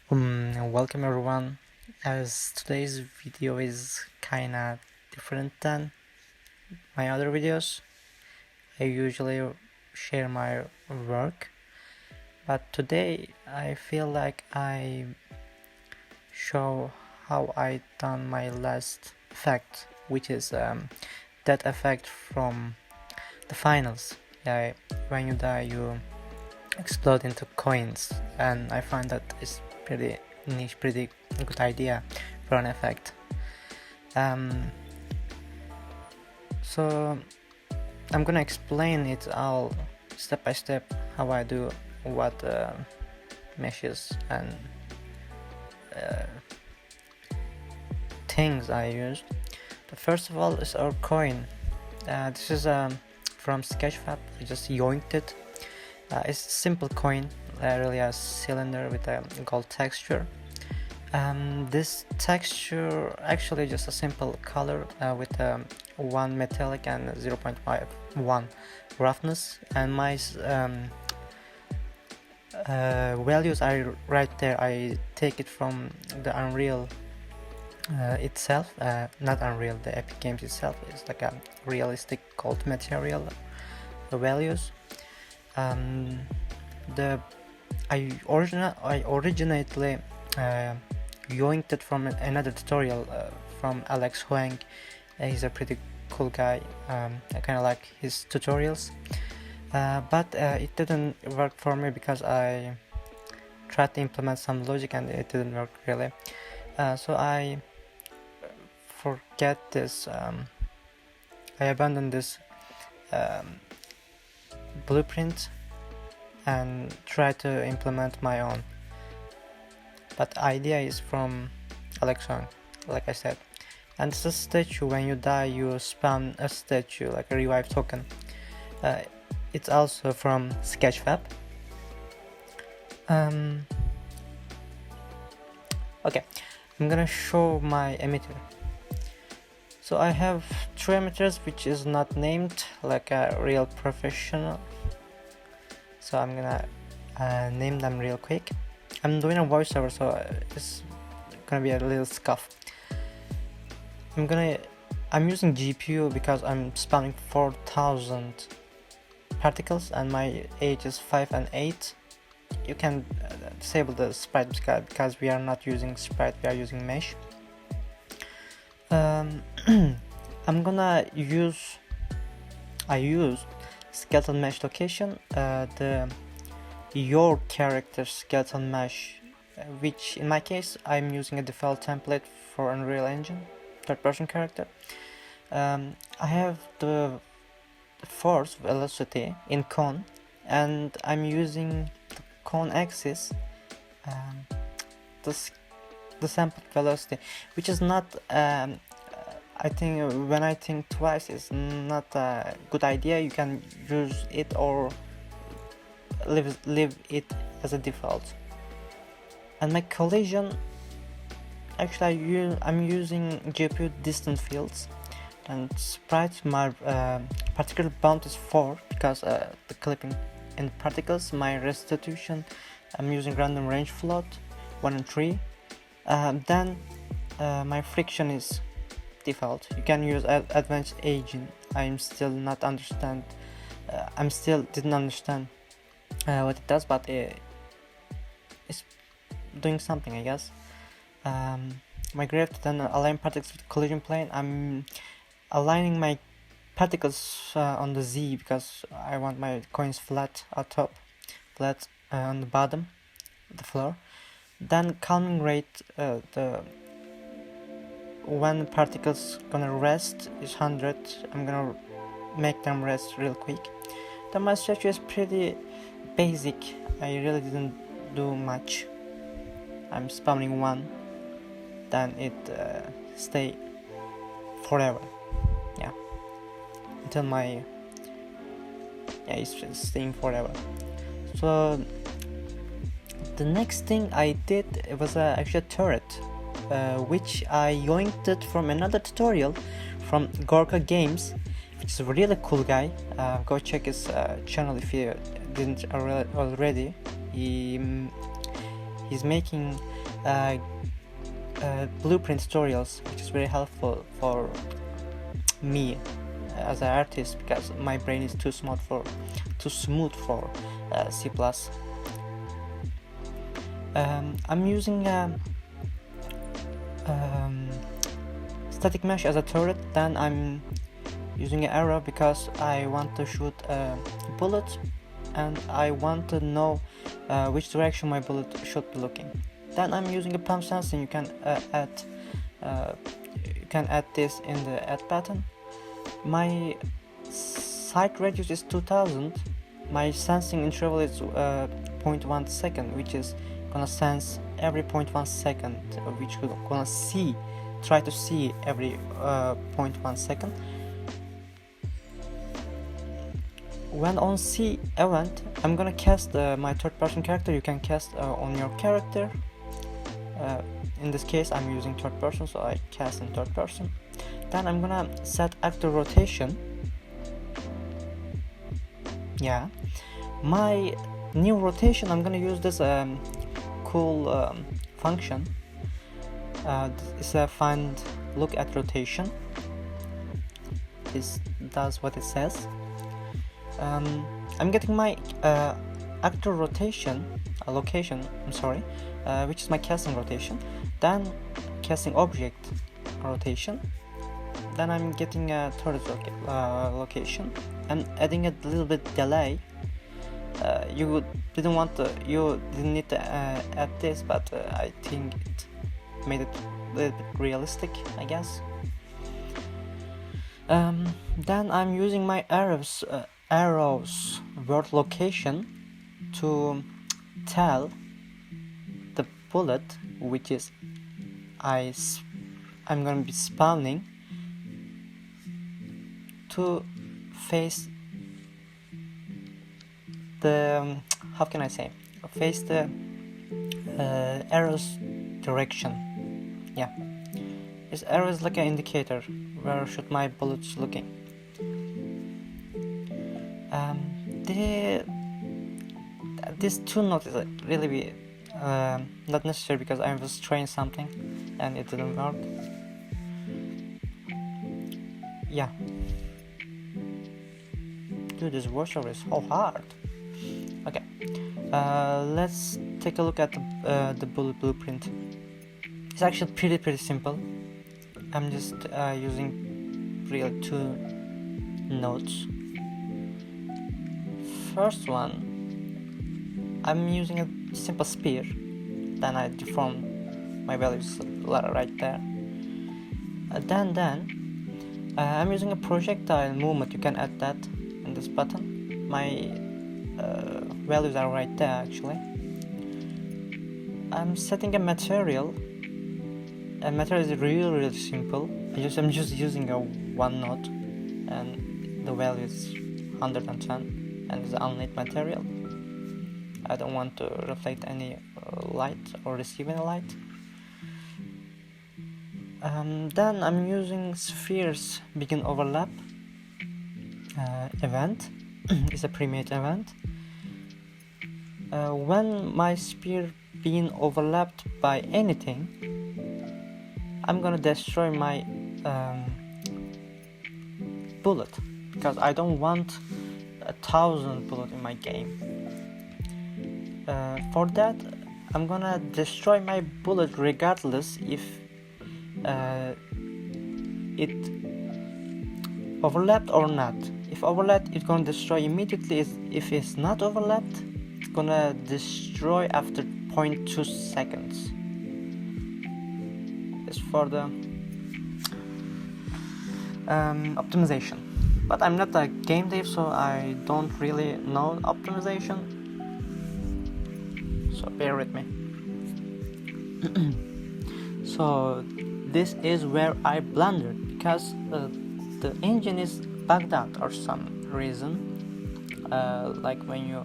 Welcome everyone. As today's video is kinda different than my other videos. I usually share my work, but today I feel like I show how I done my last effect, which is that effect from the finals. Yeah, when you die, you explode into coins, and I find that is pretty niche, pretty good idea for an effect. So I'm gonna explain it all step by step, how I do what meshes and things I use. The first of all is our coin. This is from Sketchfab. I just yoinked it. It's a simple coin, really a cylinder with a gold texture. This texture actually just a simple color with 1 metallic and 0.1 roughness, and my values are right there. I take it from the Unreal itself, not Unreal, the Epic Games itself. It's like a realistic gold material values. I originally yoinked it from another tutorial from Alex Huang. He's a pretty cool guy. I kind of like his tutorials, but it didn't work for me because I tried to implement some logic and it didn't work really. So I forget this. I abandoned this blueprint and try to implement my own, but the idea is from Alex Huang, like I said. And it's a statue. When you die, you spawn a statue, like a revive token. It's also from Sketchfab. Okay, I'm gonna show my emitter. So I have 3 emitters which is not named like a real professional, so I'm gonna name them real quick. I'm doing a voiceover, so it's gonna be a little scuff. I'm using GPU because I'm spawning 4000 particles and my age is 5 and 8. You can disable the sprite because we are not using sprite, we are using mesh. I'm gonna use skeleton mesh location, the your character skeleton mesh, which in my case I'm using a default template for Unreal Engine third person character. I have the force velocity in cone, and I'm using the cone axis, the sample velocity, which is not I think when I think twice, it's not a good idea. You can use it or leave it as a default. And my collision, actually I'm using GPU distant fields, and sprite, my particle bound is 4 because the clipping in particles. My restitution, I'm using random range float 1 and 3. Then my friction is default. You can use advanced aging. I still didn't understand what it does, but it's doing something, I guess. My gravity, then align particles with collision plane. I'm aligning my particles on the Z because I want my coins flat at top, flat on the bottom, the floor. Then calming rate, when particles gonna rest is 100. I'm gonna make them rest real quick. Then my statue is pretty basic. I really didn't do much. I'm spawning 1, then it stay forever. Yeah, until my it's just staying forever. So the next thing I did, it was actually a turret, which I yoinked it from another tutorial from Gorka Games, which is a really cool guy. Go check his channel if you didn't already. He's making blueprint tutorials, which is very helpful for me as an artist, because my brain is too smooth for C++. I'm using static mesh as a turret. Then I'm using an arrow because I want to shoot a bullet and I want to know which direction my bullet should be looking. Then I'm using a pump sensing. You can add this in the add button. My sight radius is 2000. My sensing interval is 0.1 second, which is gonna sense every 0.1 second, which we're gonna try to see every 0.1 second. When on C event, I'm gonna cast my third person character. You can cast on your character. In this case I'm using third person, so I cast in third person. Then I'm gonna set actor rotation. Yeah, my new rotation, I'm gonna use this cool function. It's a find look at rotation. This does what it says. I'm getting my actor rotation location, which is my casting rotation, then casting object rotation, then I'm getting a turret location and adding a little bit delay. You didn't need to add this, but I think it made it a little bit realistic, I guess. Then I'm using my arrows word location to tell the bullet which is I'm gonna be spawning to face the face the arrow's direction. Yeah, this arrow is like an indicator where should my bullets looking. This two note is really not necessary because I was trying something and it didn't work. Yeah, dude, this voiceover is so hard. Okay, let's take a look at the bullet blueprint. It's actually pretty simple. I'm just using really two nodes. First one, I'm using a simple spear. Then I deform my values right there. Then I'm using a projectile movement. You can add that in this button. My values are right there actually. I'm setting a material. A material is really simple. I'm just using a one node, and the value is 110. And it's unlit material. I don't want to reflect any light or receive any light. Then I'm using spheres begin overlap event. It's a pre-made event. When my sphere being overlapped by anything, I'm gonna destroy my bullet, because I don't want 1,000 bullet in my game. For that, I'm gonna destroy my bullet regardless if it overlapped or not. If overlapped, it's gonna destroy immediately. If it's not overlapped, it's gonna destroy after 0.2 seconds. It's for the optimization. But I'm not a game dev, so I don't really know optimization. So bear with me. So this is where I blundered, because the engine is bugged out or some reason. Like when you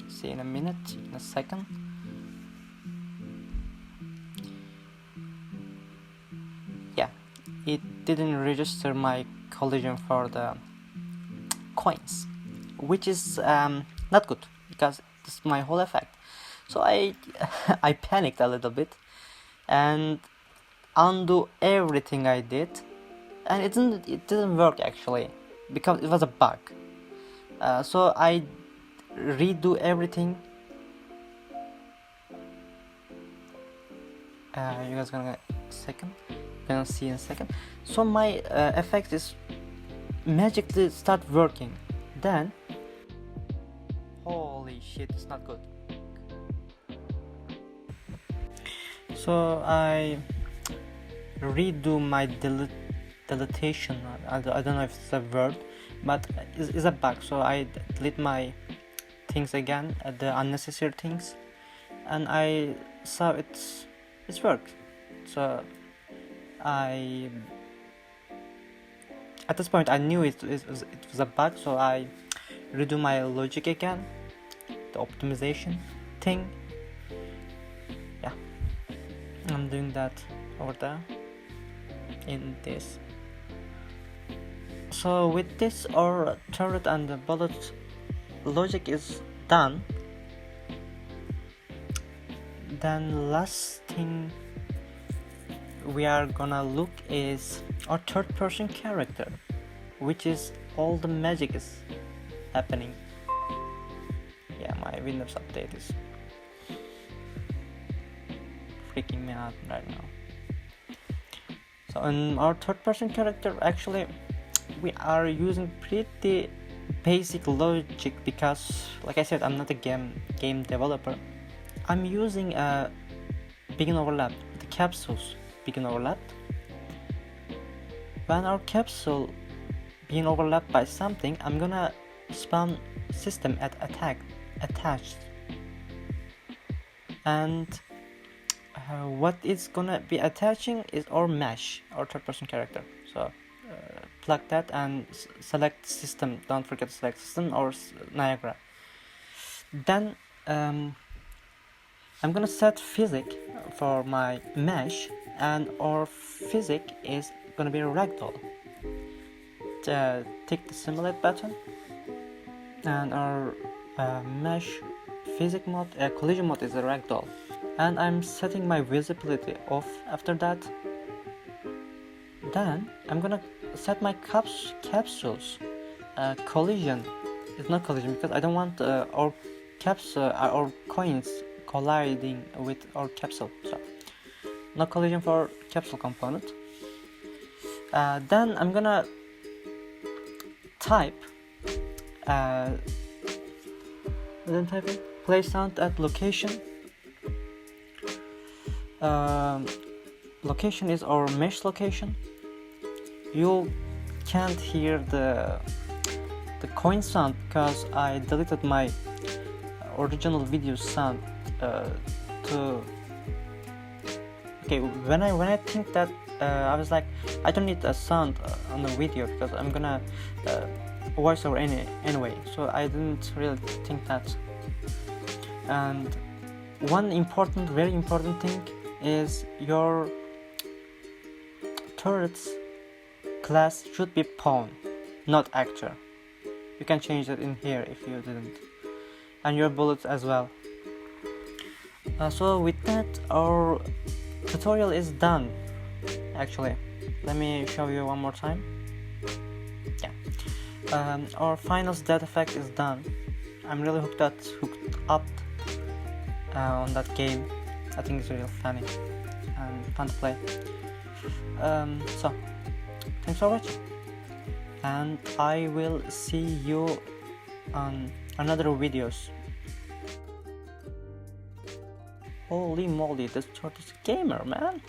see in a second. Yeah, it didn't register my collision for the coins, which is not good, because this is my whole effect. So I panicked a little bit, and undo everything I did, and it didn't work actually because it was a bug. So I redo everything. You guys gonna see in a second. So my effect is magically start working. Then, holy shit, it's not good. So I redo my deletion. I don't know if it's a word, but it's a bug. So I delete my things again, the unnecessary things, and I saw it's worked. So at this point I knew it was a bug, so I redo my logic again, the optimization thing. Yeah, I'm doing that over there in this. So with this, our turret and the bullet logic is done. Then last thing we are gonna look is our third person character, which is all the magic is happening. Yeah, my Windows update is freaking me out right now. So in our third person character, actually we are using pretty basic logic because, like I said, I'm not a game developer. I'm using a begin overlap, the capsules begin overlap. When our capsule being overlapped by something, I'm gonna spawn system at attached, and what it's gonna be attaching is our mesh, our third person character. So plug that and select system. Don't forget to select system or Niagara. Then I'm gonna set physic for my mesh, and our physic is gonna be a ragdoll. Tick the simulate button, and our mesh physic mode, collision mode is a ragdoll, and I'm setting my visibility off after that. Then I'm gonna set my capsules collision. It's not collision because I don't want our coins colliding with our capsule, so no collision for capsule component. Then I'm gonna type play sound at location. Location is our mesh location. You can't hear the coin sound because I deleted my original video sound okay, when I think that I was like, I don't need a sound on the video because I'm gonna voice over anyway, so I didn't really think that. And one very important thing is your turret's class should be pawn, not actor. You can change that in here if you didn't, and your bullets as well. So with that, our tutorial is done. Actually, let me show you one more time. Yeah, our finals death effect is done. I'm really hooked up on that game. I think it's really funny and fun to play. So thanks for watching, and I will see you on another videos. Holy moly, this short is a gamer, man.